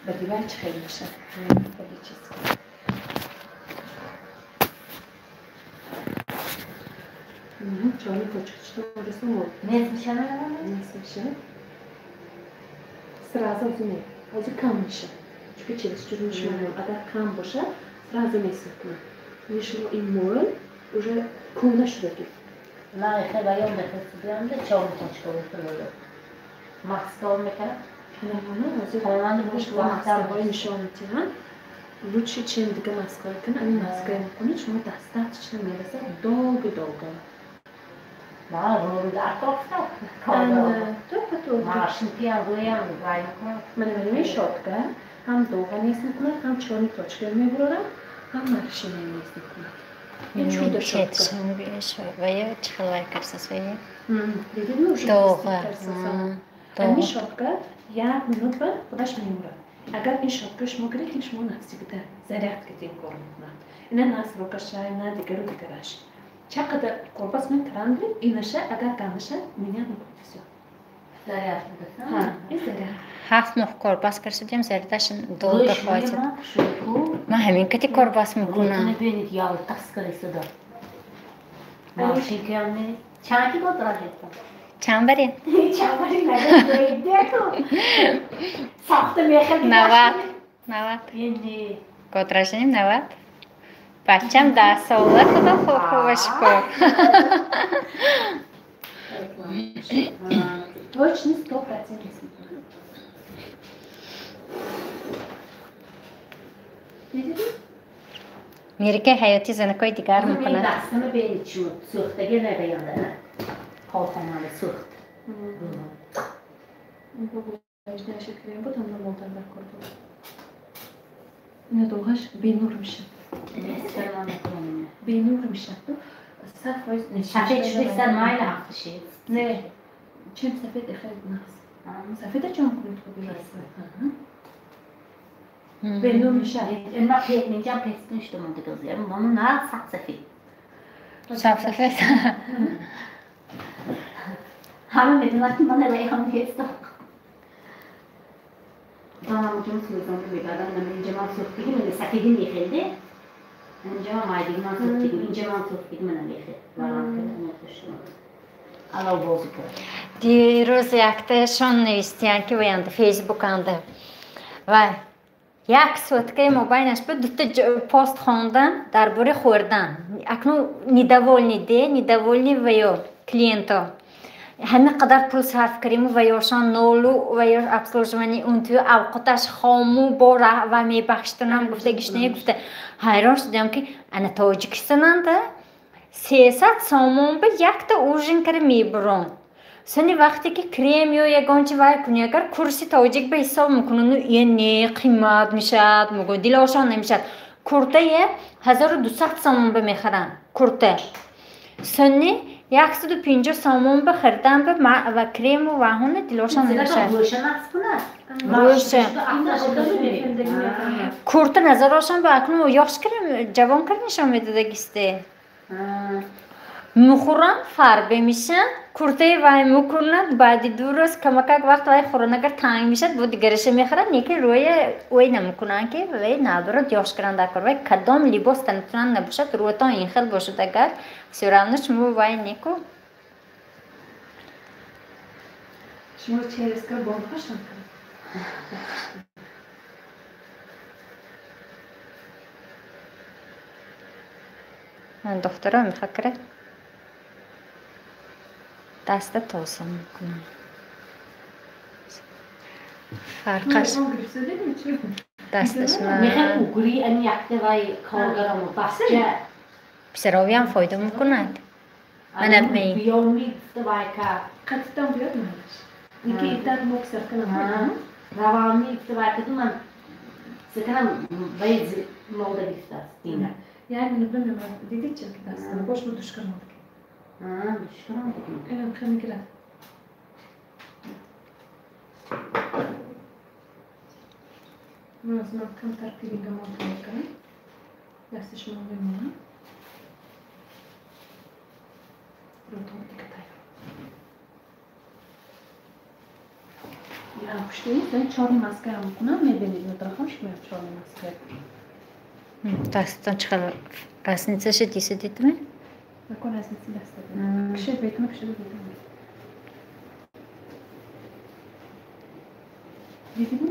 بدیوش خیلی میشه خیلی چیز چایی koçukçu orası mı? Nesmişen mi? Nesmişen. Сразу зуме. Azı kalmışı. Çünkü çalıştırmış морем. Agar kan boşa, сразу месяцно. Ничего и морем уже кумна шрёги. La xela yom da kısıyorum da çok koçkoluşturuyor. Maskol mekan. Ҳамаи бошва маскаҳои нишон медиҳанд. Лучше, чем дига маскаҳое кунед, ами маскаҳое мекунед, шумо дастаточно мерасад долго. Да, рӯда кофта. Машинки ҳам гай мекунад. Ман шотка, ҳам доға нес мекунад, ҳам чорни точка мебурорам, ҳам машина нес мекунад. Чудо шотка. Вая чихалвай карсас вая. Дидидми уже карсасан. Ами шотка 1 минут ба худаш мемурад. Агар ин шотка шумо гирифтед, шумо навсегда зарядка ден кор мекунад. Ина на срокаша, ина дигараш. Чақадар колбас метаранд, инаша агар ганаша меняд мекунад всё. Зарядка да? Ха, ин заряд. 7 мух колбас карсадем, зарядашин долго хватит. Ма ҳамин кати колбас мекунам. Бинед ялтас карисада. Машинки ҳам не. Чанки готравед? Чанд барем? Чанд барем? Дето. Сахта мехел. 90. Ини. Котражним 90. Бачам 10 сола худо хубаш ко. Точно 100% ресми. Видите? Мерке ҳаёти занакои дигар мекунад. мекунад. Дастами бенид шуд, сӯхтаги набаёнда. Хотамали сӯхт. Ина доғаш бенур миша. Бенур миша. Сафед швейцар майла ҳафташи. Не. Чем сафед хеле нас. Сафеда чон кунед хубирас. Бенур миша. Ина пекнинҷам пестин штумоди газерам. Ману на сафсафед. Сафсафед. Ҳама медонад ки ман райҳон ҳестам. Ҳамаҷон сӯзонда мекардам, инҷа ман сӯхтигӣ ман сафедӣ мехелде. Инҷа ман майдиги ман сӯхтигӣ, инҷа ман сӯхтигӣ ман мехел. Алло бозӣ кунад. Дирӯз якташон навистиянд ки ваянда фейсбуканда. Ва як суткаи мобайнаш буд, дута пост хондан дар бораи хӯрдан. Акнун недовольни ваё клиенто. Ҳамин қадар пул сарф кардим ваёшон нолу ваё обслуживани унту авқоташ хому бора ва мебахштанам гуфта гишне гуфта. Ҳайрон шудам ки ана Тоҷикистонанда 300 сомон ба якта ужин кар мебурон. Сани вақте ки крем ё ягончи вай куни агар курси тоҷик ба ҳисоб мекунад, ну ин не қимат мешад, мегӯ дилошон намешад. Куртае 1200 сомон ба мехарам. Курта. Сани 150 сомон ба хардам ва крему ва ҳуна дилошон намешад. Курта назарошон ба акну ёш карам, ҷавон кар нишон медадагисте. Мухурам фарбе мишан, куртаи вай мукунад, баъди 2 рӯз камакак вақт вай хӯран агар танг мешад, бо дигараша мехарад, неки рӯя ой намекунанд ки вай надорад ёш кардан дар кор. Вай кадом либос танатунан набошад, рӯатон ин хел бошад агар всё равно чмо вай неку. Шумо череска бонхошан кунед. Ман духтаро мехоҳад карад. Даста тоса мекунам. Фарқаш дасташ мехел угри ани якте вай коргарамо басҷа. Писаровиам фоида мекунад. Ман абмей. Биёмид вай ка. Қатитам биёд манаш. Ники итад моксар канам. Равамид вай ка ман секанам вай молда гифтас дина. Yani bunu dedikçe aslında boş mu düşkünlük? Düşkünlük. Evet, kanıklar. Nasıl kan tartıyla montaj kanı? Ders şunu vermem. Rotom dikkat. Ya kuştayı sen çorba maskara mı kuna? Ne benim Дастан чхал разница ще десятитме? Какой разница дастан? Кше бетме, кше бетме. Видимо?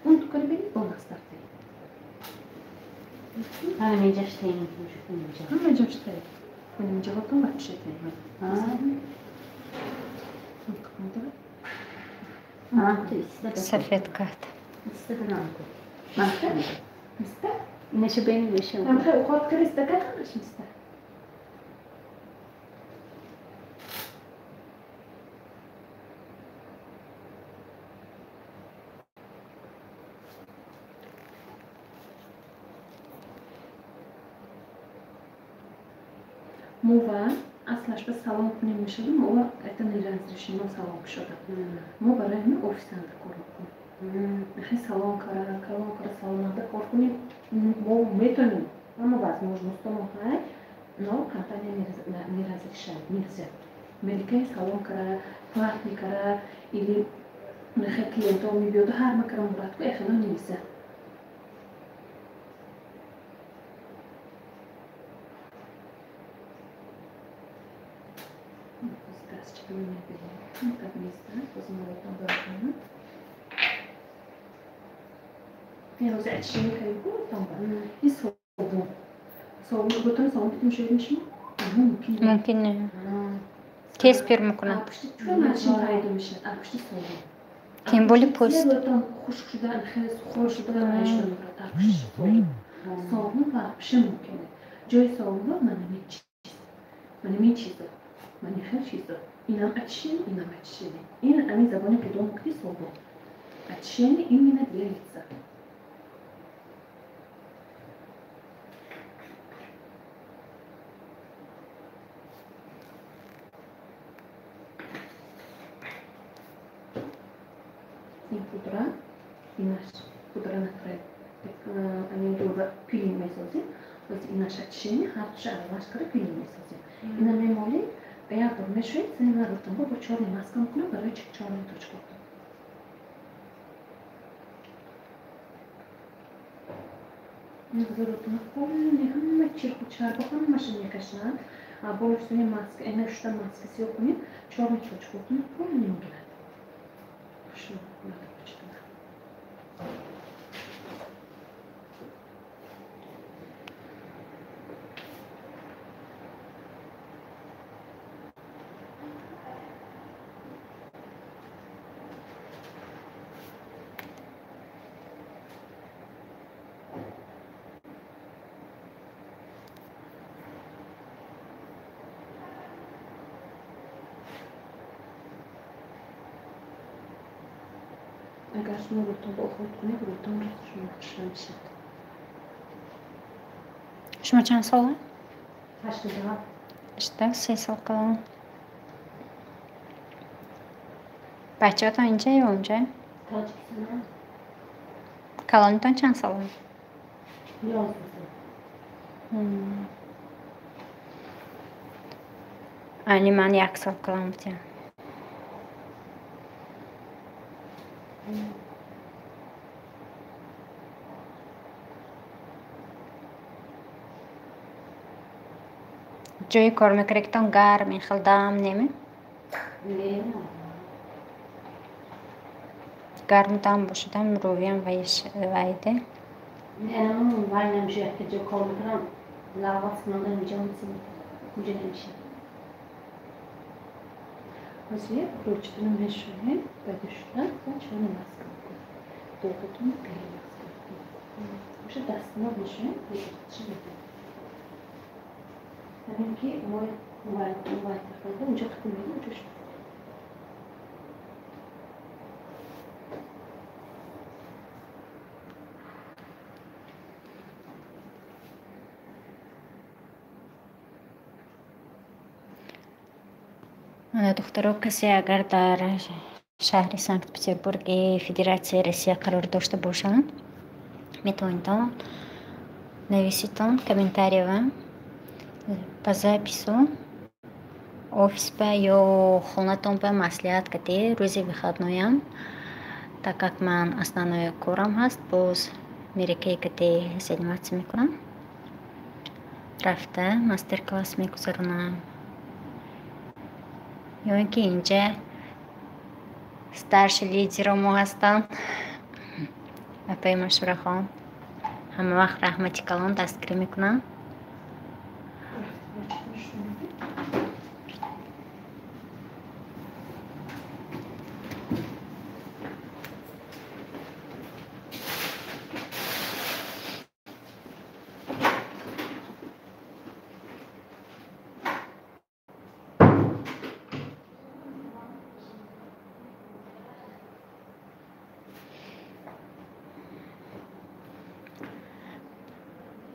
Он тук бени бонастарте. همه جاش تیم اینجا. همه جاش تیم. اینجا باتون بچه تیم. سفید کات. اینه چه بینی بشه؟ من خیلی اوقات کریست دکترش میسته. Мова, аслаш ба салом кунем мешудем, мова это не разрешено салом шуда. Мо барои ҳамин офисанда кор мекунем. Мехай салом кара саломанда кор кунем, мо метонем, аммо возможностимо ҳай, но компания не разрешает, нельзя. Меликаи салом кара, платни кара или мехай клиентов мебиёд ҳар макара муратку эхело нельзя. Так место, посмотрим там дальше. Я уже отчислила кайку там, и сову. Сову, потом сову потом еще решим. ممكن كيس بير ممكن. شو ماشين هاي دومشين، أبشتي сову. كم بولي بوست. потом خوش شدن خیلی خوش شدن عیش می‌کنه. أبشتي сову. сову وابشة ممکنه. جای сову من می‌چیزه. من خیلی چیزا. اینم ачшение. این امی زبانی که دوم کتی сову. ачшение именно для лица. این پودرا، ایناش پودرا نکرد. Они друга пилим месяцы, то есть наше ачшение, харча, лашкара пилим месяцы. И на мемоли я помешаю, це не надо, там бо чорний маском кну, беречик чорний точку. Не говорю, на поле, хамма чирку чарку, хамма машине кашна, а больше не маска, и что маска сёкуни, чорный точку, на поле не могла. Что надо почитать. اگر شما روتون با خود کنید روتون شما خوشحال میشید. شما چند ساله؟ 82. 3 سال کلان. بچه‌هاتون اینجا یا اونجا؟ تاجیکستان. کلانتون چند ساله؟ 11. یعنی من 1 سال کلان بودم. جای کار میکردن گرم خلدام نمی؟ نه. گرم دام باشدم رویم وایده. نه من وای نمیشه که جو کار میکنم. لواس کنم اینجا نمیشه. После ручки намешиваем, подешла, начали маску. Только тут перемазку. Уже достаточно мешаем, и Рынки мой бывает, когда ничего такого не учишь. أنا دخترو کسی اگر در شهر سانکت پترزبورگ فدراسیای روسیه قرار داشته باشند میتونید نویسید комментариев по запису офис ба ё хонатон ба маслиҳат кардӣ рӯзи выходноям так как من основной курам هست باز میرکه که заниматься میکنم رفته ماستر کلاس میگذارونم یا اینکه اینجا старший лидер ما هستن اپای مشوره خان همه وقت رحمتی کلان دستگیری میکنم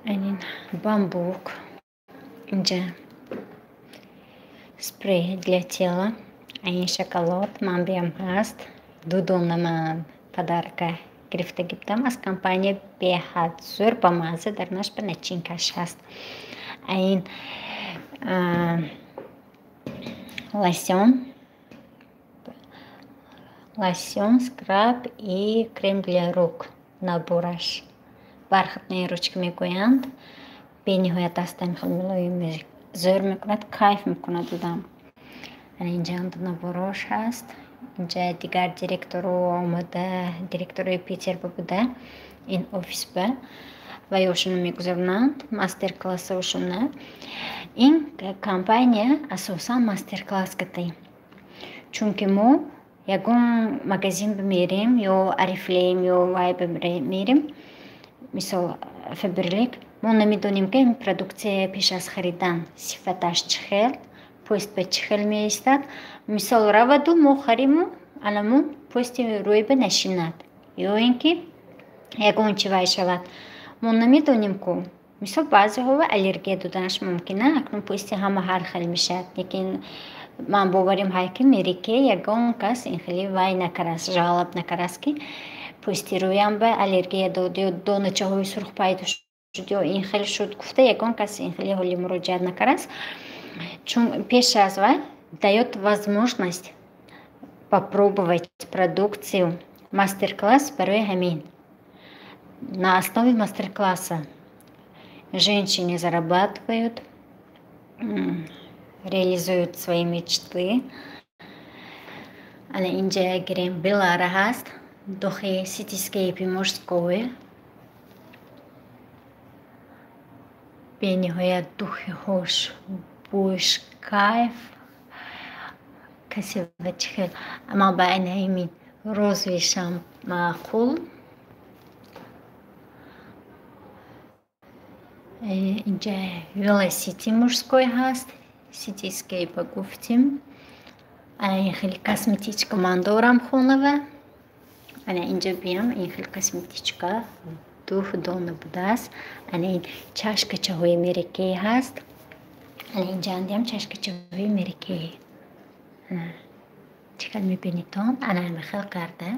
این бамбук اینجا спрей для тела این شکلات منبعم هست دودون من پدرکه گرفته گفتم از کمپانی بهاد زور با مزه در نشب نچینکش هست این лосьон, скраб и крем для рук набораш. Бархатные ручки میگویند به نهایت دستم خیلی ملایم زور میکند کیف میکند بودم اینجا نبراش هست اینجا دیگر دیرکتور آمده دیرکتور پیتر بوده این ofis به و یوشون میگذارند ماستر کلاس وشونه این کمپانی اساسا ماستر کلاس کتی چون که ما یکون مغازین بمیریم یا عرفلیم یا وای بمیریم مثال فبرلیک ما نمیدونیم که این پرودکت پیش از خریدن صفتش چخل پوست به چخل میایستد مثال روادو ما خریمو علمون پوست روی به نشیند یا اینکه یکون چی وای شود ما نمیدونیم که مثال بعضی ها الرژی دادنش ممکنه اکنون پوست همه هر خیلی میشد لیکن من باوریم های که میری که یکون کس این خیلی وای نکرست جالب نکرست که پوستی رویم به الرژی داد یا دو چهوی سرخ پیدا شد یا این خیلی شد گفته یکون کس این خیلی حالی مراجعت نکرست چون پیش از وای дает возможность попробовать продукцию мастер-класс برای همین на основе мастер-класса женщины зарабатывают реализуют свои мечты але اینجا گریم بلاره هست دخی سیتیسکیپی مشتگوه به نهایت دخی خوش بوش کیف کسی بچخل اما با این همین روزویشم معقول اینجا велосити мужской هست سیتیسکیپ گفتیم این خیلی کسمتیچکا من دارم خونه اینجا بیام این خیلی کسمتیچکا دونه بوده است این چشک چهوی میرکی هست اینجا اندیم چشک چهوی میرکی چقدر میبینید تون همه خیلی کرده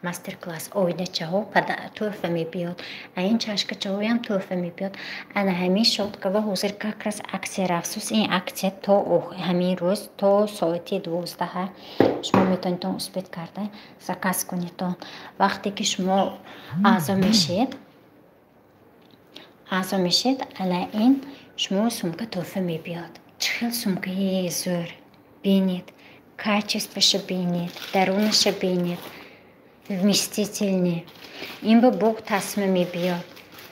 ماستر کلاس اویده چهو توفه میبیاد این چشک چهوی هم توفه میبیاد انا همین شد که حضور کاکرس اکسی رفسوس این اکسی تو همین روز تو ساعتی 12 شما میتونید تون اثبات کرده زکاس کنید تون وقتی که شما اعضا میشید الا این شما سمکه توفه میبیاد چخیل سمکه زور بینید качествоش بینید درونش بینید вместительный این به بوق تصمیم میبیاد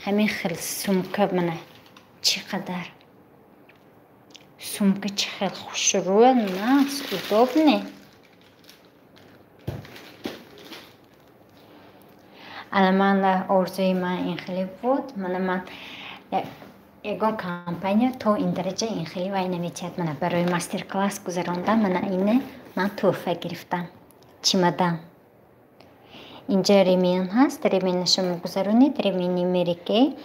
همین خیلی سمکه منه چقدر سمکه چقدر خوش روی نه удобный الان من آرزوی من این خیلی بود من یکون کمپانی تو این درجه این خیلی وای نمیتید من برای ماستر کلاس گذراندم من توفه گرفتم چیمدان اینجا ریمین هست ریمینش میگذارونید ریمینی میریکی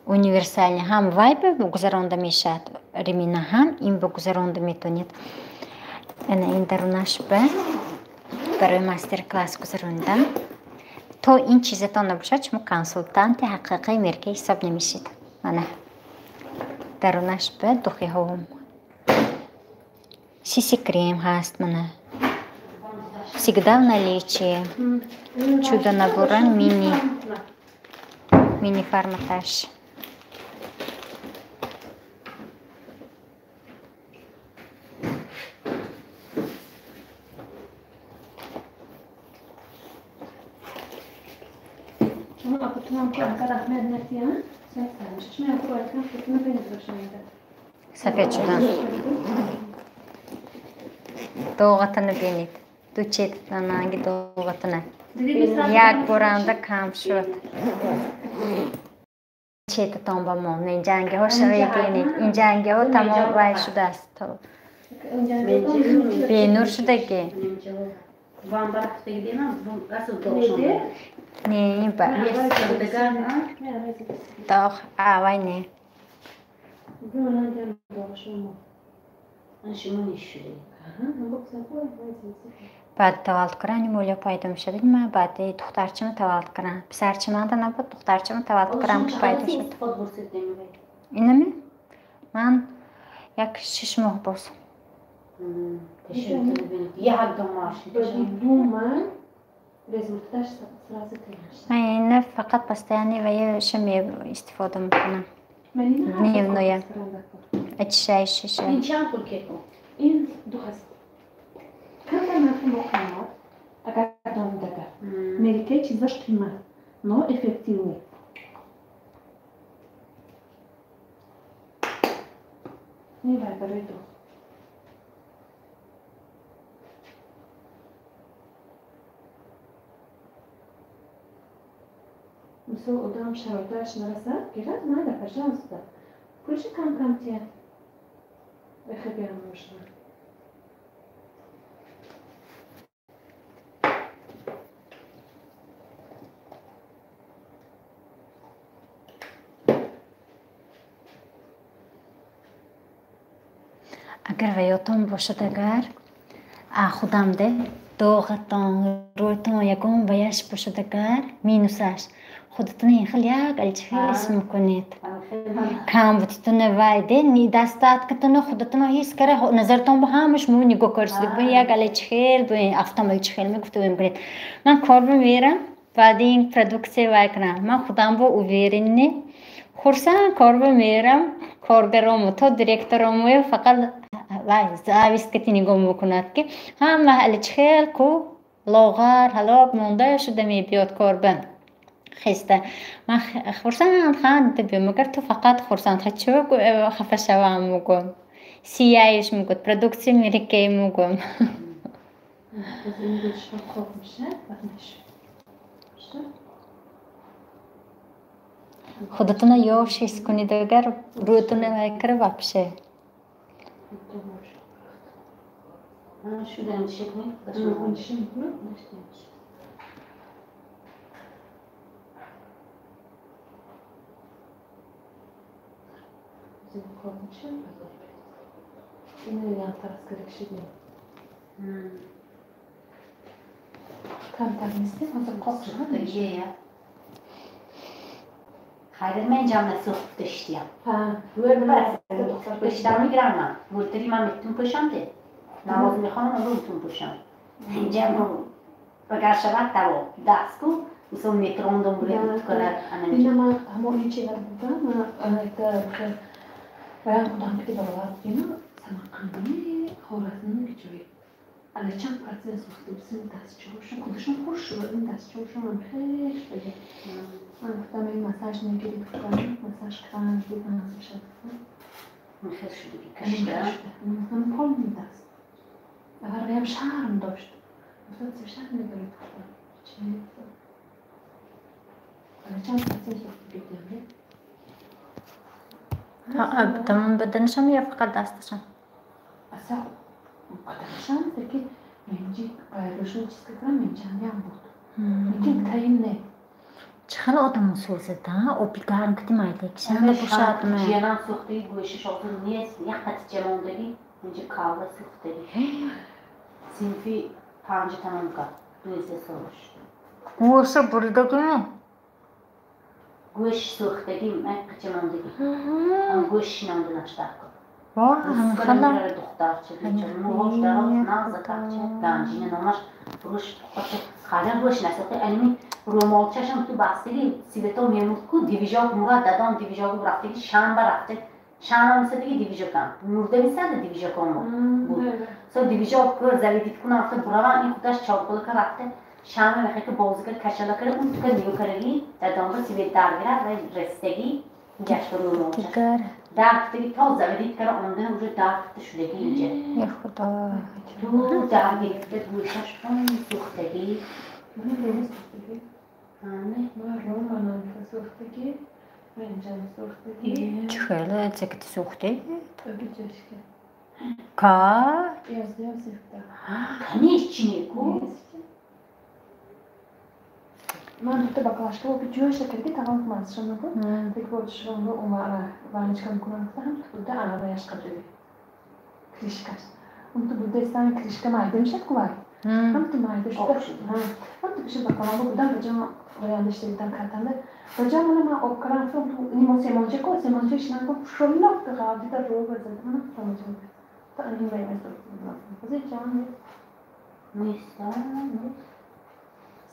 универсальный هم وای بگذرانده میشد ریمین هم این بگذرانده میتونید این درونش برای ماستر کلاس گذراندم تو این چیزتان نباشد شما کنسولتانت حقیقی میرکی حساب نمیشید من درونش به دوخی هم سیسی کریم هست من всегда в наличии. Чудо-набора мини-форматаж. Сафетчудан. Доғатыны бенет. Дучетананги доғатыны. Як боранда камшуд. Чета томба мон. Инжанги хо шаве бенет. Инжанги хо тамом вай шудаст. Бенур шудаги. Вам барахта гидена, асыл доғшан. Не, ба. Доғ, авай не. بعد توالت کرانی مولا پایدم شد ما بعد دخترچم توالت کران پسرچم آن نبود دخترچم توالت کرام که پایدم شد اینمی من یک 6 ماه باز من اینه فقط بستانی و یه شمی استفاده میکنم نیم نویم اچشای شیشه این چند پول که کن؟ این 2 هست كم في مقامات أقعدهم دكا ملكي چیزاش قیمت نو افکتیوی نی برای دو مثل ادام شرایطش نرسه گرد نه دفعه شانس ده کلش کم تیه بخیر بیرم روشن اگر ویاتون باشد اگر خودم ده دوغتان رویتان یکم ویش باشد اگر مینوسش خودتون این خیلی یک الچه اسم کنید کام بودتون وایده نی دستات کتون خودتون هیچ کره نظرتون با همش مو نگاه کرسید باید یک الچه باید افتام الچه میگفتم کنید من کار میرم بعد این پروداکتی وای کنم من خودم با اویرینی خورسان کار میرم کارگرامو تا دیرکتورامو فقط وای زاویست که نگاه میکند که هم الچه کو لاغر هلاک مونده شده میبیاد کاربن خسته من خورسان خواند بیم مگر تو فقط خورسان خواهد چه خفه شوام میگم سیایش میگود پروداکتی میریکی میگم خودتون یوشیش کنید اگر رویتون ویکر وابشه شدن شکلی؟ Yine yan taraf karışık değil. Tam tanesi hazır kokuşma da iyi ya. Hayır ben camla soğuk düştüyüm. Böyle bas. Baştan girerim. Vurturi ben bittim koşam de. Namaz میخوام رو تون پوشم. اینجا بگرشبت دوا دست کو مثل میترون دنباله کنه. اینما همون این چیزا بودم که باید خودم که باور اینا سماقانی خورزنی گیری. ale چند پرسه سوخته بسیم دستشویشون خودشون خوش شد این دستشویشون هم خیلی شده. من گفتم این مساج نگیرید کنم مساج کردن بود مساج شد. خیلی شده کشته. هم پول میدست. اگر هم شرم داشت. مثلا چه شرم ندارید خودم. چی؟ ale چند پرسه سوخته بیدیم. تمام بدنشم یا فقط دستشم؟ اصلا بدنشم که منجی روشون چیز که کنم منجانی هم بود. میگه تایم نه. چخیل آدم سوزه دا او بیگارم کتی مایده کشنده بوشاد من. جیانم سوخته گوشش آتون نیست. یک قطع جماندگی اینجا کاغذ سوخته. سینفی 5 تمام کرد. 2 سالش. گوشه بریدگی می؟ گوش سوختگی من قچه ماندگی. اما گوش نمونده نشده کن. واه خلا دخترچه دیگه موهاش دراز نازکه گنجینه نامش روش خاله روش نسخه علمی رومالچشم تو بستگی سیبتا میمود کو دیویژا مراد دادم دیویژا رو رفته شام برفته شام هم دیگه دیویژا کم مرده میسد دیویژا کم بود سو دیویژا کر زلیدیت کنه رفته برام این خودش چاقل که رفته شام میخواد که بازیگر کشلا کنه اون تو که دیو کردی دادم رو سیبت درگیره و رستگی گشت رو رومالچش درکتی تا زلیدیت کنه آنده وجود درکت شدگی اینجا یا خدا تو درگیرفته گوشش کن سوختگی من روز سوختگی من رومانم سوختگی من جان سوختگی خیلی چکت سوخته ögü çeşke کا yazıyor sifte کنیش چی نیکو؟ من تو بکاشته و پیچوش کردی تمام مازشون رو دیگه بودشون رو اوماره وانیچکم کنم هم تو بوده arabaya çıkıyor krişkas اون تو بوده استان krişka maydemişet kuvar هم تو maydeş هم تو kişi bakalım bu buradan hocam uyanıştırdıktan katanda hocam bana o karan sonra nimo semonce işten bu şollak da gavdi da roğu verdim bana tamam ta annem benim mesela hocam نیستم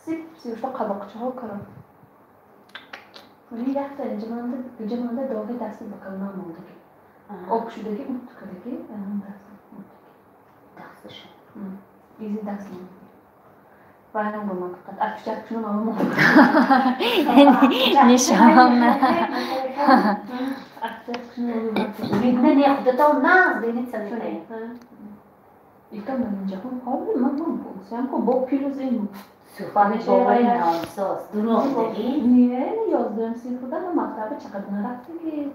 سیب سیوشتا قباقچه ها کرد ولی وقت انجامانده داغی دستی بکنم مونده که آب شدگی اون تکرگی هم دستی مونده دستشون ایزی دست مونده باید با من فقط افشت کنم اما مونده نشان افشت کنم بیدنه نیخدتا و ناز بینید سمیده یکم من اینجا هم حالی من بگوزیم که با پیروز این سوفانه بابایی نامساز دروغ داری؟ نیه یازدویم سیفوده و مکتبه چقدر نرفته که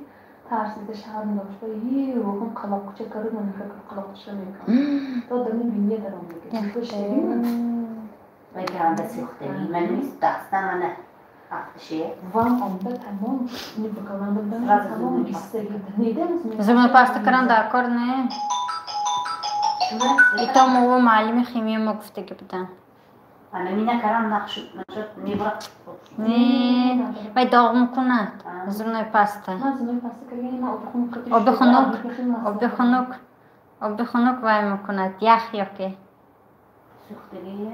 ترسیده شهر داشته یه روحم قلاقچه کرد من فکر قلاقچه میکنم تا دمی بینیه درام بگه و گرانده سوختگی من نیست دسته منه افتشه وام آمده تمام نبکنم بودم تمام گیستگی نیده زمان پاستا کردن دکار نه ایتا مو معلم خیمی ما گفته که بدن انا مینه کردم نقشد نیبرد نه باید داغ میکند زمان پاستا من زمان پاستا کردیم ما آب خنک وای میکند یخ یا که سوختگی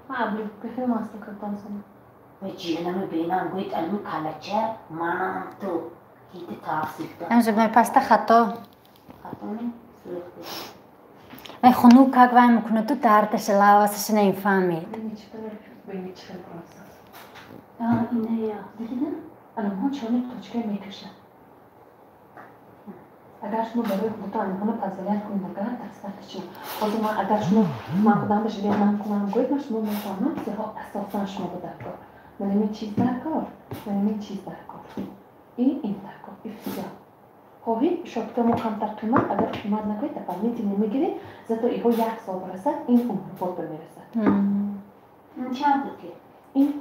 ما عبلی بخیر ماستا کردم سنم و جیلمه بینم گوید علمی کلچه منم تو هیده ترسیده این زمان پاستا خطا خطونه سوختگی وای خنک که وای میکند تو دردش لحظش نمیفهمید بینی چه پروسس اینه یا دیدین؟ الان چونه توچکه میکشن اگر شما برای خودتان اینها پذیرایی کنید اگر دستش خود ما اگر شما ما خودم بهش بیان کنم گوید ما شما میفهمم که اساسا شما بود در کار من این چیز در کار این در کار افتیار خواهی شد مکمتر تومن اگر تومن نکنید تفهمیدی نمیگیرید زیرا ایگو یک سال برسد این عمر بود برمیرسد این چند بود که؟ این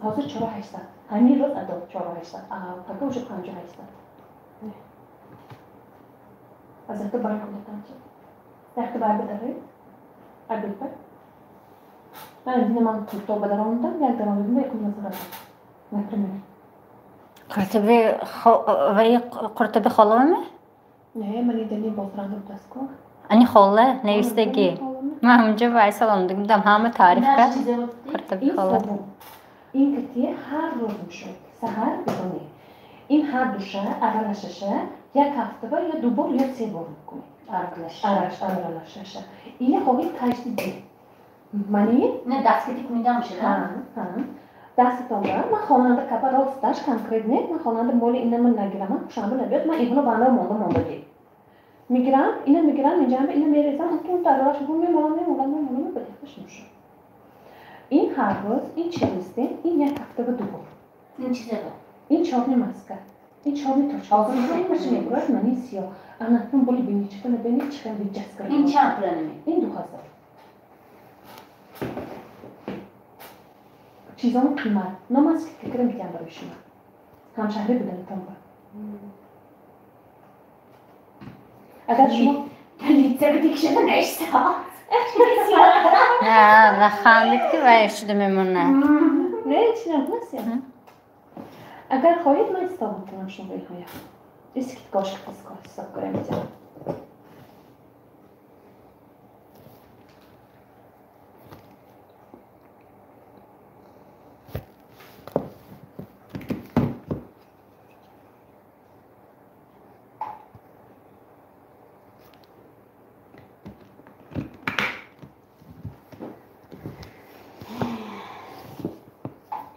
حاضر 4800 همین روز ادا 4800 فکر میشه 5800 از احتو برای کندتان چه؟ احتو برای بداره؟ عبیل بر؟ من دیگه من تو بداروندم یک درام بدیم یک کنیم نکرمه قرطبی خاله مه؟ نه من دیدنی بازرانده بود از کار انی خاله نویستگی من همونجا وایسا لندگی بودم همه تعریف کرد قرطبی خاله این کتیه هر روز میشه سهر بدونی این هر دوشه اولششه یک هفته با یا 2 بار یا 3 بار میکنی اولششه اینه خوبی تجدیدی منی نه دستگیری کنیده میشه دستتون دارم من خواننده کپا راستش کنکریت نه من خواننده مولی اینه من نگیرم من شامل نبید من اینو بانده مونده گیر میگیرم اینو میگیرم اینجا اینو میریزم اون تراش میمونم بدهش میشه این هر روز این چلیسته این یک هفته به 2 بار این چیزه با این چاقی مسکر این چاقی تو چاقی این باشه نگرد منی سیاه انتون بولی بینی چکنه بینی چکن بی جس کرد این چند پلانه این 2000 چیزام قیمت نماز که فکر میکنم برای شما همشهری بودن تام اگر شما لیتر دیکشن نشتا نه خاندکتی وای شده میمونه نه چی نمیدونم اگر خواهید من استفاده کنم شما بهایی اسکیت گاش کس کار استفاده کنم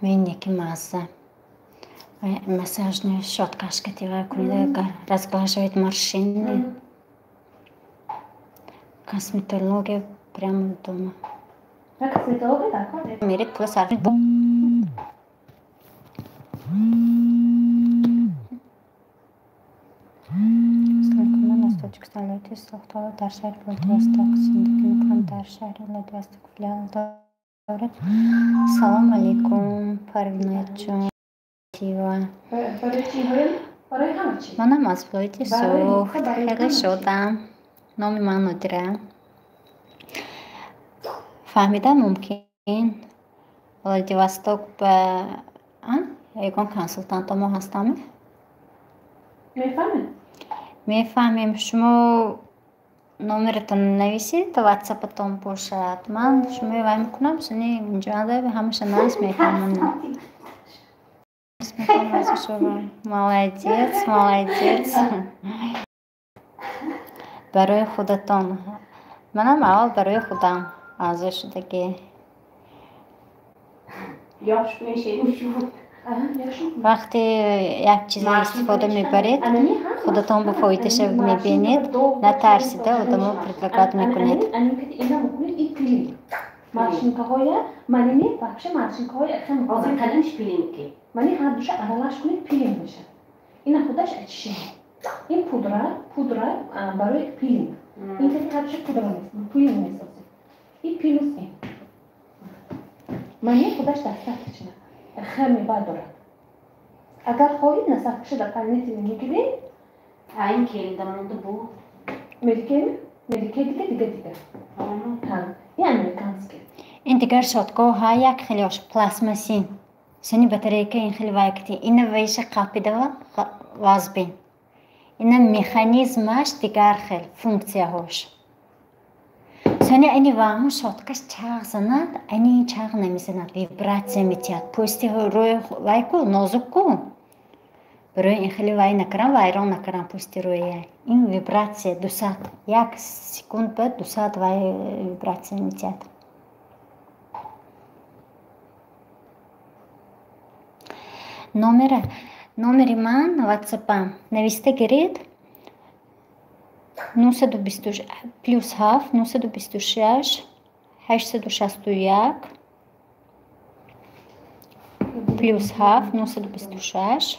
Меники масса. Массажную щеткашка тебя куда разглаживает морщины. Косметология прямо дома. Косметология, да? Мерит плюс арф. Настойчик ставляйте сухого торшари Владивосток, синдикин торшари Владивосток филиал. Салам алейкум, парвинечу. Mana mas плойте сух, хорошо, да. Но ми ману дира. فهمیدم ممکن Владивосток به یکان کنسلتانت ما هستم. میفهمیم شما نمرتون نویسید تا واتساپتون باشد. من شما وای میکنم سنی اینجا ده همش ناس میفهمم. молодец, молодец. برای خودتون. منم اول برای خودم ازش دیگه. وقتی یک چیز استفاده میبرید خودتون به فایدهش میبینید نترسیده آدمو предлагать میکنید. ماشینک‌های منی بخش ماشینک‌های خیلی آزم کلمش پیلینگی. منی هر دوش علاش کنید پیلینگ میشه. این خودش چیه؟ این پودر برای پیلینگ. این که هر دوش پودر نیست، پیلینگ نیست. این پیلوس این. منی خودش دستش چیه؟ خیلی باید دارد. اگر خواهید نصفش در قلنت میگیرید، این کلیدم مونده بود. مدیکه دیگه. این امریکانسکه. این دیگر شاتگاه یک خیلیش پلاسماسی. سنی بطری که این خیلی وقتی این ویش قاپیده و وازبین. این مکانیزمش دیگر خیلی فونکسیا هاش. سنی اینی وامو شاتگاش چاق زند، اینی چاق نمیزند. ویبراتسی میتیاد. پوستی روی وایکو نازکو. برای این خیلی وای نکرم وایران نکرم پوستی روی این ویبراتسی 200 یک سکوند بعد 200 وای ویبراتسی میتیاد. номери من واتساپم نوشته گیرید 926 плюс 7 926 861 плюс 7 926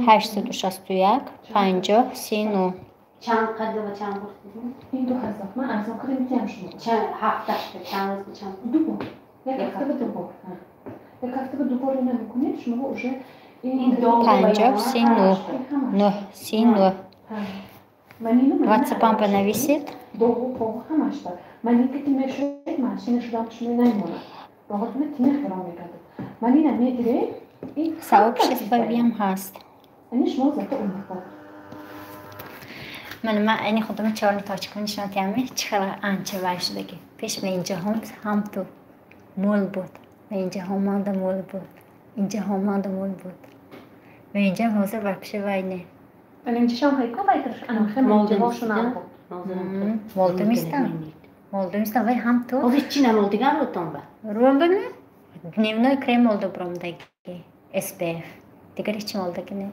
861 50 39 چند قده و چند گفتیم؟ این 2000 من ارزان کنم میتونم شما چند هفته چند روز به چند دو بار یک هفته به دو بار یک هفته به دو بار رو نمیکنید شما اوشه این 50 39 9 39 واتساپم بنویسید دو همش دار من اینکه تیمه شد ماشینش دارم شما نمیمونه راحتونه تیمه خرام میگرده من اینم میگیره сообщество вим هست. یعنی شما زده اون میخواد من اینی خودم چهار تاچ کنشون تیمی چخلا آنچه وای شدگی پیش به اینجا هم تو مول بود و اینجا هم مانده مول بود اینجا هم مانده مول بود و اینجا هم حاضر برپشه وای نه من اینجا شام که وای کرش انا خیلی اینجا هاشون هم بود молдо мистам вай هم تو озиш чи намолдиган ротон ба ролдоне дневной крем молдо бромдаги SPF дигар хич молдаги не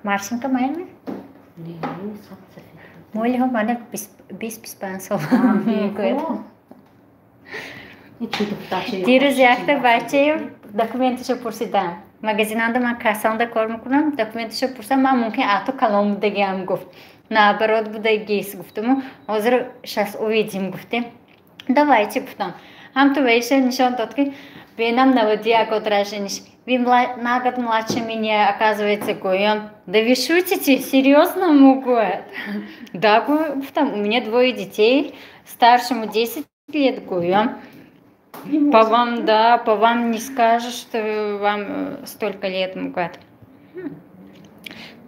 маршинка майме не сад сафед моли ҳо мана 20-25 сол мегӯяд дирӯз якта бачаи документашо пурсидам магазинанда ман кассанда кор мекунам документашо пурсам ман мумкин ато калом будагиам гуфт наоборот будагист гуфтаму ҳозир шас увидим гуфтем давайте гуфтам ҳам ту вайша нишон дод ки бенам наводия отражениш вы на год младше меня оказывается гоем да вы шутите серьезно могут да гуфтам у меня 2 детей старшему 10 лет гоем по вам да по вам не скажешь что вам столько лет могут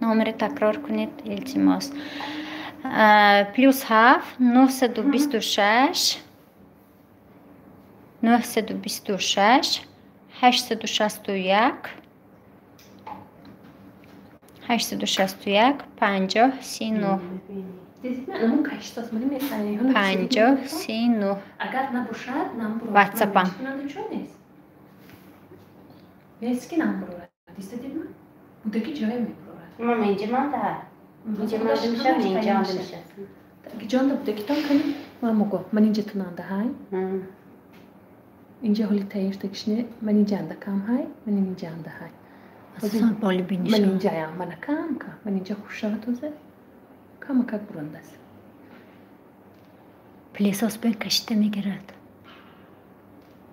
номер تکرار کنید التماس. +7 926 926 861 861 50 39 اون کشتاس منی میخوایی 50 39 اگر نباشد نمبر واتساپ هم چون نیست اسکی نمبر دیست دید من بوده که جای میبرد من اینجا مانده اینجا مانده میشه اینجا مانده میشه جان ده بوده که تام کنی من اینجا تنانده های اینجا حالی تایش تکشنه من اینجا انده کم های من اینجا انده های اصلا بالی بینیش من اینجا هم من کم من اینجا خوش شد توزه کم که برنده است پلیساس بین کشته میگرد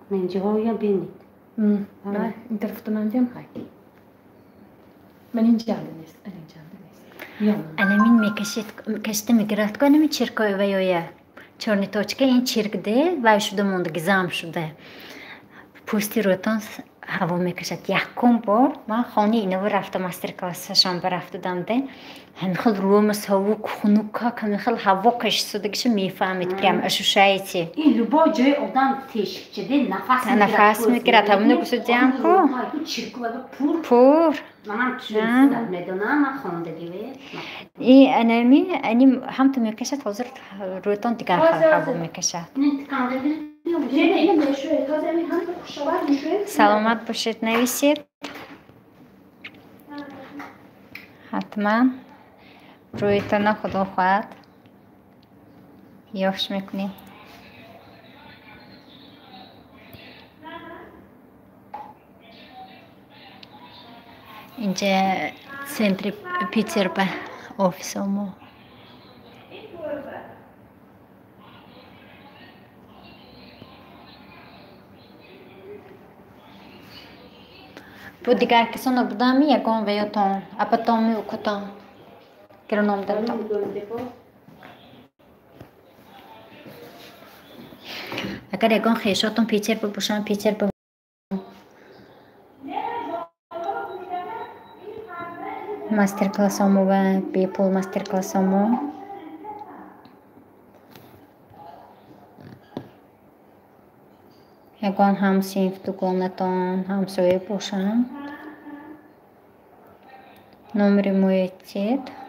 من اینجا ها بینید نه این طرف تنانده هم های من اینجا انده نیست من اینجا انده نیست انا مين میکشید کشته میگرد که نمی چرکای ویایه چرنی توچکه این چرک ده و شده مونده گزام شده پوستی روتان هوا میکشد یکم بار من خانه اینو رفته مستر کلاسشان برفته دمده هم خیلی رومس هوا خنوکا که خیلی هوا کش شده میفهمید پریم اشوشایتی این لبا جای آدم تشک چده نفس میگیرد همونو گوشت جمع کن پور منم چیزم میدونم من خواندگی وی این انمی هم تو میکشد حاضر روتان دیگر هوا میکشد سلامت باشید نویسید حتما رویتان خدا خواهد یافش میکنیم اینجا سنتر پیتر به آفیس ما بود دیگر کسان رو بودم یکان ویاتان اپتان می اکتان کرنام دلتا اگر یکان خیشاتون پیچر بپوشن پیچر بپوشن ماستر کلاس همو و بیپول ماستر کلاس همو یکان هم سینف دوگانتان هم سوی پوشن نمر مویتید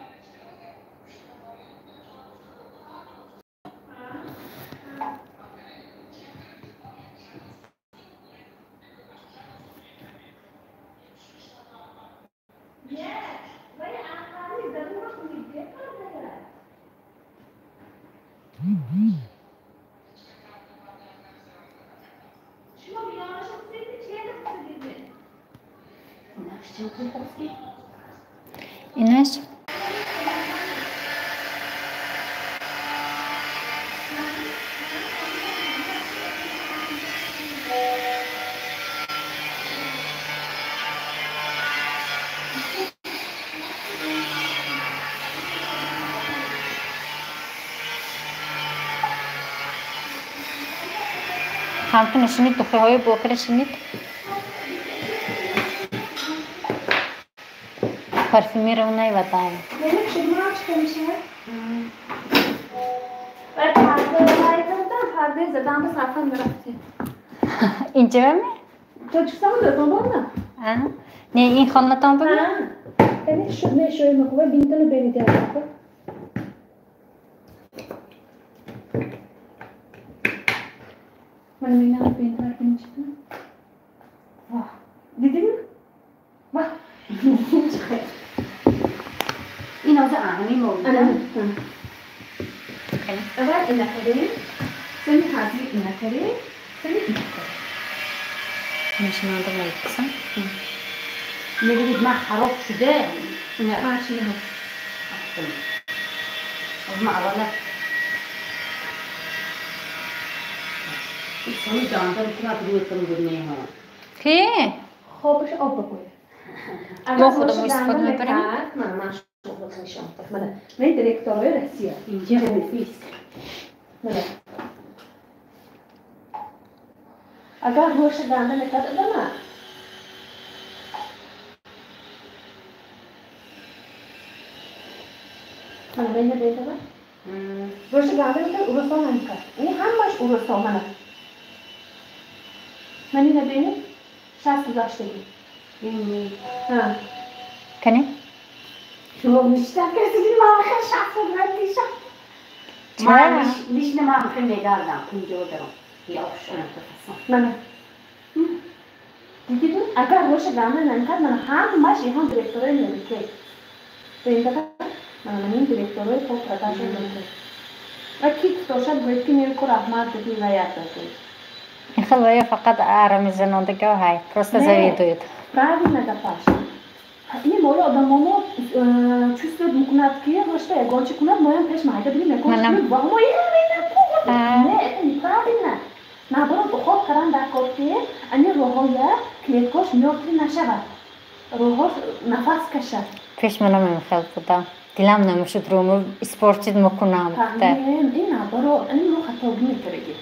اینش همتون نشینید دختره های بوکر شینید پرفیومی رو نیوردم پرده زدم بس رفتم برفتیم اینجا بمی؟ تو چیزا هم دادم بانم نه این خانه تان بمی؟ نه شوی مقوه بینیدن بینیده من می‌بینم بینتر بینیدن واه دیدیم؟ واه این از اهمی موجود اول این نکریم سمی حضی این نکریم سمی این نکریم نشونم رو میکسم میگید من خراب شده نه هرچی نه از معواله این جاندار که من روی تون بودنه ها که؟ خوابش آب بگوید ما خودمون استفاده میبریم؟ من خودم نشان من دیرکتورای رسیه اینجا بفیست اگر روش دنده نکرد ادامه من بین بیده با روش گرده که اروسا من کرد این همش اروسا منه من اینه بینه 60 گذاشتگی کنی؟ شما بیشتر کسی ما آخر 60 من لیش نما خیلی میداردم اینجا دارم یا شما منه دیگه دون اگر روش گرده نمیکرد من همش هم دیرکتوره نمیکرد بینده من این دیرکتوره تو پرداش نمیکرد و کیت توشد باید که نیرکو رحمت بدی و یاد بدی خیلی فقط آرامی زنندگی های просто завидуют. Правильно да паша. این موی آدمانو چیست میکند که رشته گوچه کند مویم پیش مایده بلی میکنه و همو نه این правильно. наоборот خود کرن در کارتی این روحای کلیدکاش میوتری نشود روحاش نفس کشد پیش منم خیلی بودم دلم نمیشد رومو اسپورتید میکنم این наоборот این رو خطابی میترگی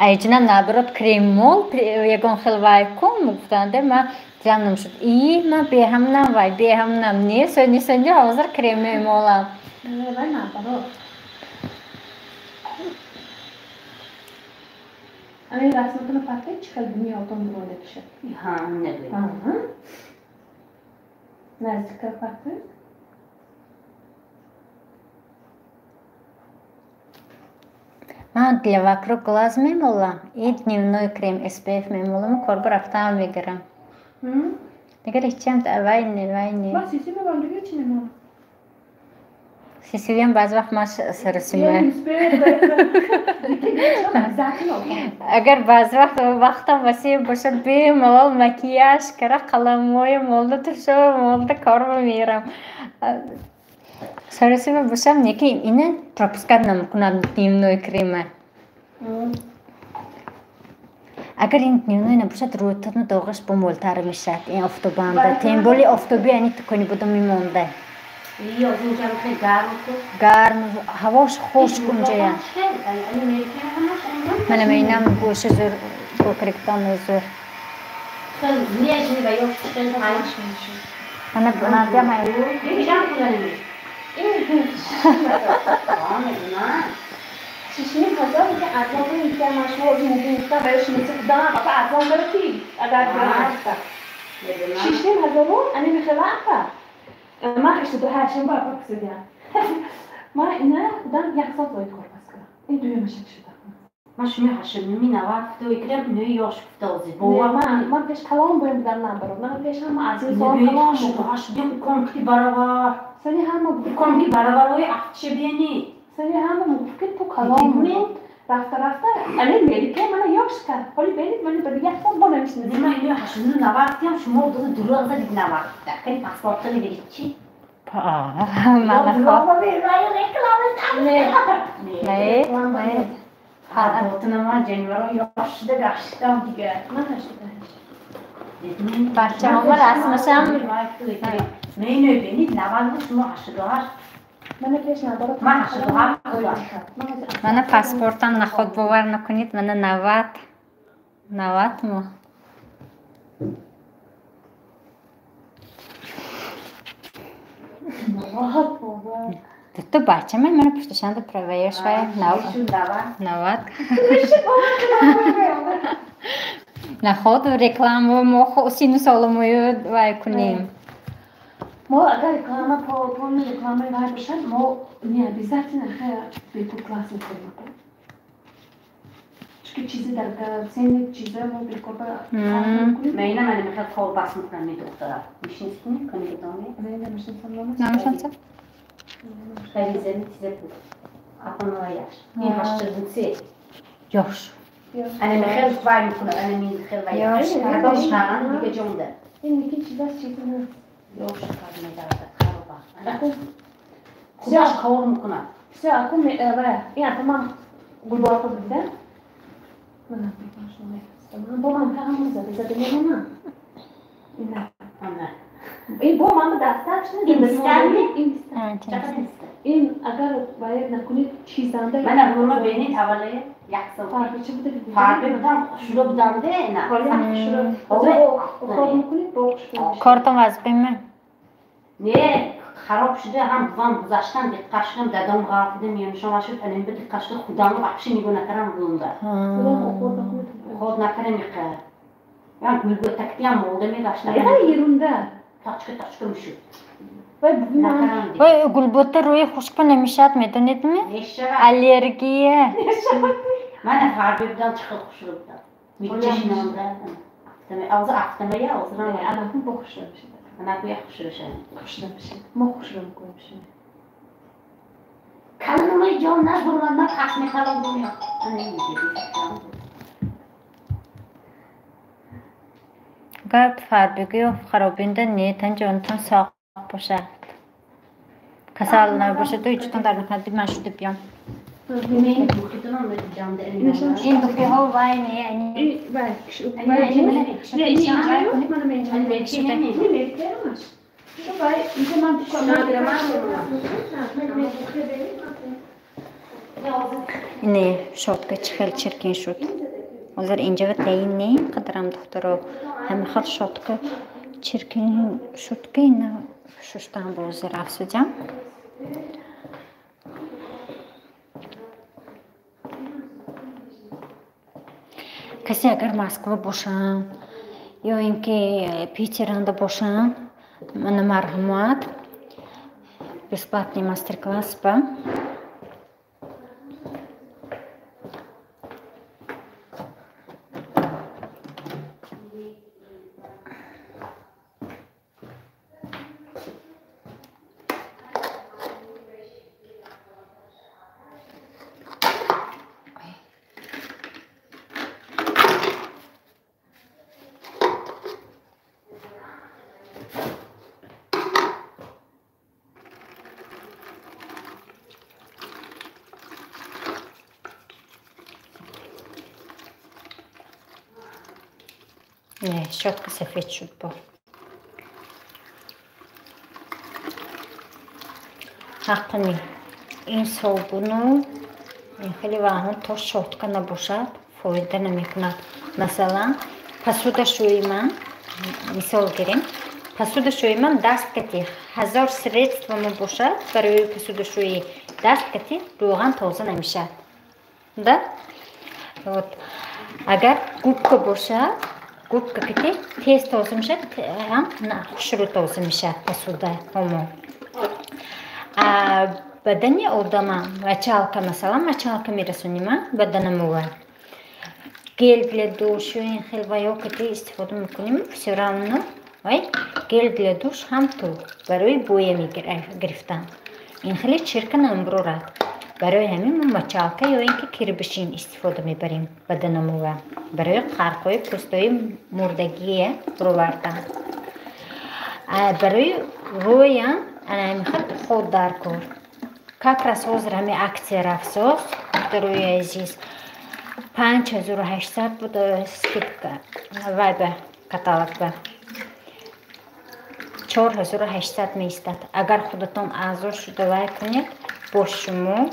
ایجنا наоборот кремол ягон хел вайком гуфтанда ма ҷанам шуд и ма беҳамнам вай беҳамнам не сони ҳозир крем мемолам вай наоборот ами расматона пакте чикал дунёдон бурода кишад ҳа недонам наздика пакте من для вокруг глаз мемолам и дневной крем SPF мемолам корбу рафтам мегирам. Дигар ичем вайне. Ба сиси мемолам дигар чи мемолам? Сисивиям баъз вақт ма сарасиме. Агар баъз вақтам васӣ бошад бемалол макияж кара қаламои молда туршава молда кор мемирам. Сарасиме бошам неки ина пропускат намекунад дневной крема. Агар ин дневной набошад рӯйатонро доғаш бомолтар мешад ин офтобанда. Тем более офтоби ани тукони будам мемонда. Io sono anche гарм ҳавош хушк унҷая. Мана мейнам гӯши зур бокриктон зур. Мана надям ай. شیشمی هزار که اطلاق این که مشروع موبیلتا بهش میسید دارم اپا اطلاق برکی اگر برمشتا شیشمی هزارو انی میخلا اپا ما اشتدو هاشم با اپا کسیدیم ما اینه خودم یک سال باید کار بس کنم این دوی مشک شده ما شمی هاشم نمی نواد دوی کرم نوی یاش کفتازی من پیش کلام باید بدم نبرد من پیش هم از این سال کلام هاشم کمکی برابر سنی هم کمکی برابر روی افتشه بینی سنی هم ممکن تو کلام بود رفته الان میگه من یاش کرد ولی ببینید من به یک سال با نمیشنم من اینو هاشم نوادیم شما دو روز دیگه نواد کنی پاسپورت نمیگید چی من نه Hatırlamam January yaşta geçtim diye. من هشتم بچه‌ها رسمشم نه ببینید نواد شما هشتگاه من پیش ندارم من هشتگاه من پاسپورتم نخود باور نکنید من 90 ماه تو بچه من پشتشند پرویش و 90 نخود реклама ما سینوس آلمویو وای کنیم ما اگر реклама по рекламе вай бошад мо не обязательно به تو کلاس می‌کنیم چون چیزی در سن چیزا ما به کار من میخوام کار باز میکنم می دکترا میشناسید کنی دامه من نمیشناسم نمیشناسم خیلی زنی چیزی بود اپنویاش این هشتگوسی یاش انا میخوام کار میکنم انا میخوام یاش هر شغلان دیگه جمله این میگه چیزاست چیزی نه یاش کار میدارد خرابه انا خودش کار میکنم все اكو این تمام گلبار خود بده من نمی‌فهمم با من همون زده نه نه این با من دستش این این اگر باید نکنید چیزنده من اونو ببینید حواله یک سال فرقی چه بوده فرقی بودم شروع بودم ده نه شروع کار میکنید باش کارتم از بین نه خراب شده هم بوام گذاشتم دقیقشم دادم غافیده میان شما شد الان به دقیقش خودم رو بخشی میگو نکردم بونده خود نکردم میخواد yani gülgü taktiğim oldu mu başına? Ya yerinde. Taçkı müşür. Vay gulbotta ro'yi xushpa nemishad medonedmi? Allergiya. Mana harbibdan chiqib xushuribdi. Mitchashinamda. Demak, og'zi aqtimi ya, og'zidan Anaku boxshlamışım. Anaku ya xushurishim. Xushlanmışım. Mo xushlam qo'ymişim. Kalmay jonlar bo'lgandan qasmi qalab bo'lmaydi. Ana nima Gap farbigi xarobinda ne tanjontan sog' boshad. Kasallar boshada uchidan darqadi mashu deb yon. Men buxitini o'rgatganimda Endi bu hol vay ne ani. Vay, Ne shopga chiqil chirkin shut. Hozir injava tayinni qadram doktor hamma xil shotga chirkin shutga ina shushtan bo'zir afsujam. Kasi agar Moskva bo'lsam yoki Piterda bo'lsam, mana marhamat бесплатный мастер-класс ба. Ne, щетка сафед шут bu. Haqqani این صابونو خیلی وقتا تا щетка набошад foyda намекунад. Масалан, посудошӯи ман мисол гирем. Посудошӯи ман дасткати 1000 средства бошад барои посудошӯи дасткати рӯған тоза намешад. Да? Вот. Агар губка бошад губка кати тез тоза мешад, ҳам хушрӯ тоза мешад посуда ҳамо. Бадани одама мочалка, масалан, мочалка мерасоним баданамова. Гел для душа, хелвайо кати истифода мекуним, всё равно, гел для душ ҳам ту барои боя мегирифтан. Ин хеле чирка намбурад. Барои ҳамин мо мочалка ё ин ки кирбишин истифода мебарим баданамова. Барои қарқои пӯстои мурдагие ровардан. Барои рӯям ана мехад худ дар кор. Как раз ҳозир ҳами аксия рафсос, дорои азиз 5800 буде скидка. Вай ба каталог ба 4800 меистад. Агар худатон аъзо шуда вай кунед, бо шумо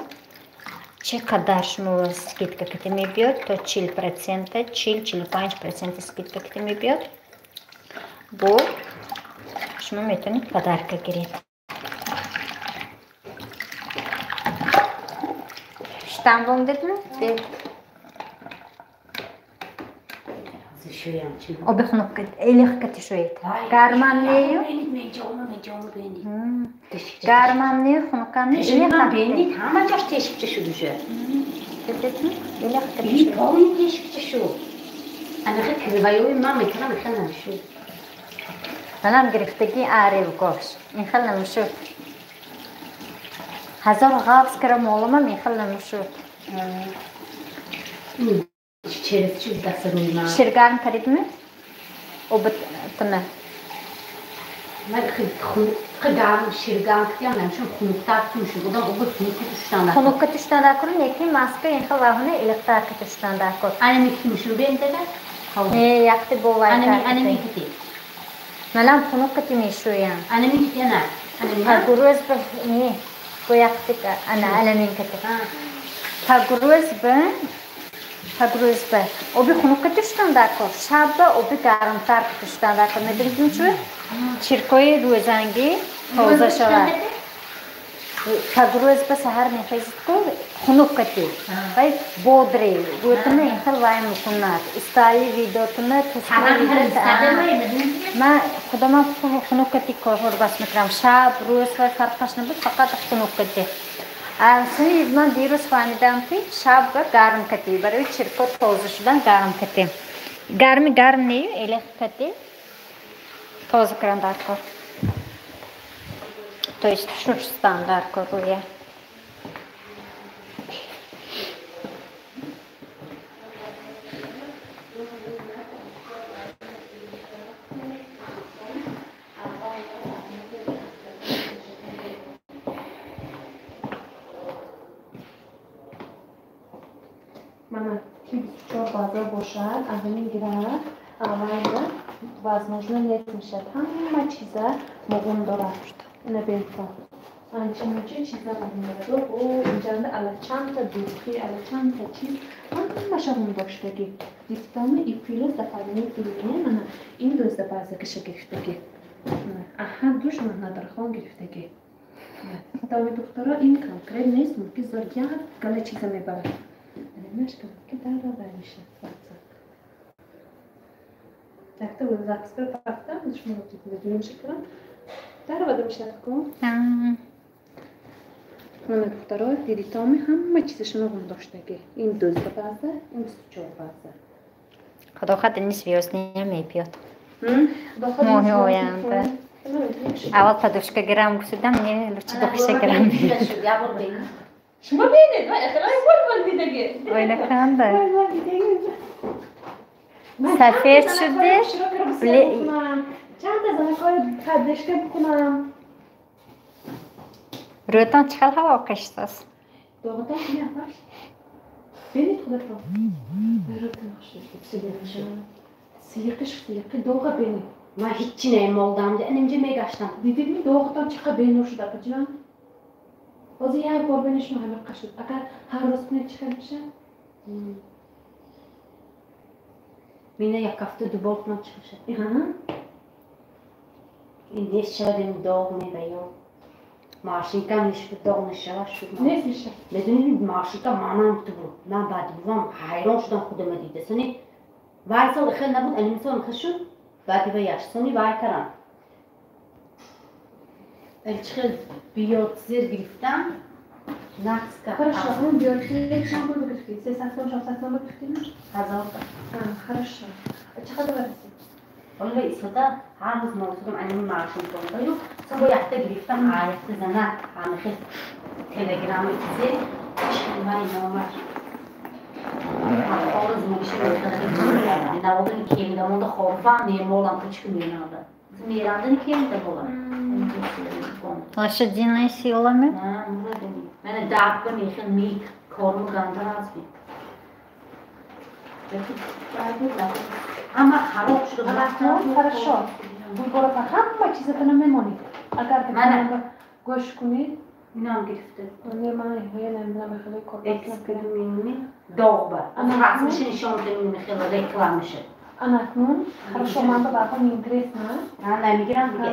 чӣ қадар шумо скидка кати мебиёд, то 40%, 40-45% скидка кати мебиёд, бо шумо метавонед подарка гиред. Штамбом дедми? Оби хунук элих кати шоид. Гарманлею? Гарманлею хунукамни элих кати. Beni tamam çok teşvikçi şu düşü. Dedetmi? Elih kati İyi şoid. poğun teşvikçi şu. Ana hep kırvayoyu mama ikram ikram şu. Manam грифтаги арев гош. Ин хел намшут. 1000 гавс кирам олама ин хел намшут. Çerezçi bir tasarımla. Şirgan karibmi? Obet tana. Ben kıdam şirgan kıyamam. Şu kunuktar tuşu. Bu da o bu kunukta tuştanlar. Kunukka tuştanlar kurun lekin maska ин хел вахуна электрарка tuştanlar kur. Annem ikisi şu ben de Yakti bu var. Annem ikisi. Manam kunukka timishuyam. Annem ikisi yana. Paguruz ba ni bu yakti ana alamin kati. Paguruz ba. Obi kunukka tuştanlar kur. Şabba obi garamtar tuştanlar kur. Nediridim şu? Çirkoyi ruzangi تازه شود تگروز به سحر میخیزد که خنک کتی وای بودری بودنه این خیلی وای میکنه استایلی ویدیوتونه تصویر ویدیو ما خودم خنک کتی کار بس میکنم شب روز و فرقش نبود فقط خنک کتی اصلی من دیروز فهمیدم که شب گرم کتی برای چرکو تازه شدن گرم کتی گرم نی الک کتی تازه کردن در کار то есть штандарка روی Mama, ki 24 baza boşalt, adını girer, avayla возможно нет میشه. همه چیزا مقوم داره. اینه بینتا. آنچه چیزا مقوم داره. او اینجا الا چند تا دوخی، الا چند تا چیز. همه شامون داشتگی. دیستم ای فیلز دفعه فیلمه من این دوست بازه کشه گرفتگی. هر دوش من نداره خان گرفتگی. تامی دخترا این کنکرت نیست ممکن زرگیان کلا چیزا میبره. نشکم که در را برمیشه. تحت وزاكس بالطاقة مش موجود بدون شكرا تعرف هذا مش لكم من الدكتورات ديري تومي هم چیز شنو داشتگی این دوز بازه این 24 بازه خدا خاطر نیست ویروس نمیاد ماهی آینده اول پدوشکا گرم گفتم نه لوچه دوشکا گرم شما بینید و اطلاعی بول دیدگی وای نکنده سفید شده چند از کار پدشکه بکنم روتان چقدر هوا کشت است دوغتا خیلی افرش بینید خودت رو روتان خشت سیرکش دوغا بینید من هیچی نمیمالدم اینجا میگشتم دیدید می دوغتا چقدر بینور شده بجان بازی یک بار بینش همه قشت اگر هر روز کنید چقدر میشه مینه یک هفته دوبار کنم چی بشه این نیست شد این داغ میبایم ماشین کم نیش به داغ نشوه شد نیست میشه بدونید ماشین کم مانم تو بود من بعد بودم حیران شدم خودم دیده سنی وای سال خیلی نبود اینمی سال خیلی شد بعدی به یش سنی وای کردم الچخیل بیاد زیر گرفتم نقص کرد Хорошо, он берет чему вы говорите? Здесь совсем богатый? هزار Хорошо. А что говорите? والله إسمده هر روز موضوعم اینمی ماشین کنم و صبح یحته گرفتم آیت زنه عن خیل تلگرامی چیزی چشم من نامش آرز موشی میکنم نوادن کیلده مونده خوفم نیمولم کچک میرانده میراندن کیلده بولم лошадиные силами من دعبه میخوام میک کارو گنده از بی اما خراب شد Хорошо. Вы город همه چیزتون میمونید. اگر که گوش کنید اینا هم گرفته نه من نمیدونم خیلی کار اکسپری میمونی داغ بر اما رسمش نشان میمونه خیلی رکلام میشه انا اکنون хорошо من به بابا интересно نه نمیگیرم دیگه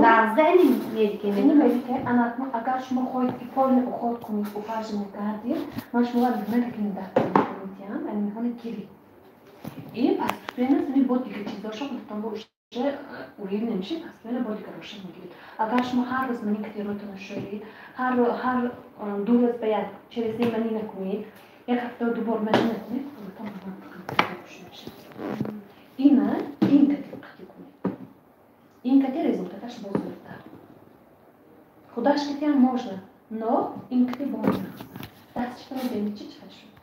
نزده این این میگه انا اکنون اگر شما خواهید که پول خود کنید و فرجمون کردید من شما رو نمیکنید در کنید یعنی میخوانه گیری این پس بینه سمی بود دیگه چیزاشو خودتون باشه اویل نمیشه پس بینه بود دیگه روشن میگیرید اگر شما هر روز منی کتی روتون شدید هر دو روز باید چیزی منی نکنید یک هفته دوبار منی نکنید خودتون روشن میشه اینه این کتی قطعی کنید این کتی результаташ بزرگتر خودش کتی هم можна но این کتی بانه دستش رو بینید چی چشم